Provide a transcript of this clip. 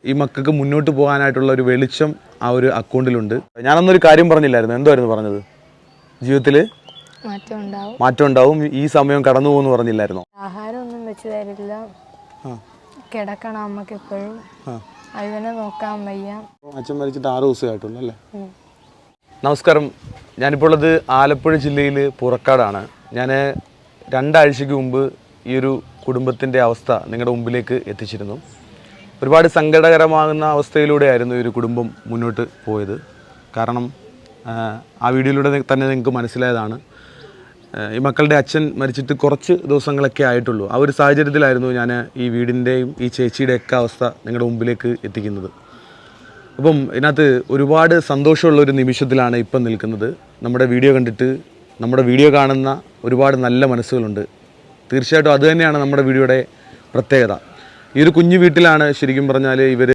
ഈ മക്കൾക്ക് മുന്നോട്ട് പോകാനായിട്ടുള്ള ഒരു വെളിച്ചം ആ ഒരു അക്കൗണ്ടിലുണ്ട്. ഞാനന്നൊരു കാര്യം പറഞ്ഞില്ലായിരുന്നു, എന്തായിരുന്നു പറഞ്ഞത്? ജീവിതത്തിൽ മാറ്റം ഉണ്ടാവും, ഈ സമയം കടന്നു പോകുമെന്ന് പറഞ്ഞില്ലായിരുന്നോ? ആഹാരം ഒന്നും വെച്ച് തരില്ല, കിടക്കണം അമ്മക്ക് എപ്പോഴും, അതിനെ നോക്കാൻ വയ്യ. അച്ഛൻ മരിച്ചിട്ട് 6 ദിവസമായിട്ടുള്ളൂ അല്ലേ? നമസ്കാരം, ഞാനിപ്പോൾ ഉള്ളത് ആലപ്പുഴ ജില്ലയിൽ പുറക്കാടാണ്. ഞാൻ 2 ആഴ്ചയ്ക്ക് മുമ്പ് ഈ ഒരു കുടുംബത്തിൻ്റെ അവസ്ഥ നിങ്ങളുടെ മുമ്പിലേക്ക് എത്തിച്ചിരുന്നു. ഒരുപാട് സങ്കടകരമാകുന്ന അവസ്ഥയിലൂടെയായിരുന്നു ഈ ഒരു കുടുംബം മുന്നോട്ട് പോയത്. കാരണം ആ വീഡിയോയിലൂടെ തന്നെ നിങ്ങൾക്ക് മനസ്സിലായതാണ്, ഈ മക്കളുടെ അച്ഛൻ മരിച്ചിട്ട് കുറച്ച് ദിവസങ്ങളൊക്കെ ആയിട്ടുള്ളൂ. ആ ഒരു സാഹചര്യത്തിലായിരുന്നു ഞാൻ ഈ വീടിൻ്റെയും ഈ ചേച്ചിയുടെയൊക്കെ അവസ്ഥ നിങ്ങളുടെ മുമ്പിലേക്ക് എത്തിക്കുന്നത്. അപ്പം ഇതിനകത്ത് ഒരുപാട് സന്തോഷമുള്ളൊരു നിമിഷത്തിലാണ് ഇപ്പം നിൽക്കുന്നത്. നമ്മുടെ വീഡിയോ കണ്ടിട്ട് നമ്മുടെ വീഡിയോ കാണുന്ന ഒരുപാട് നല്ല മനസ്സുകളുണ്ട്. തീർച്ചയായിട്ടും അതുതന്നെയാണ് നമ്മുടെ വീഡിയോയുടെ പ്രത്യേകത. ഈ ഒരു കുഞ്ഞു വീട്ടിലാണ് ശരിക്കും പറഞ്ഞാൽ ഇവർ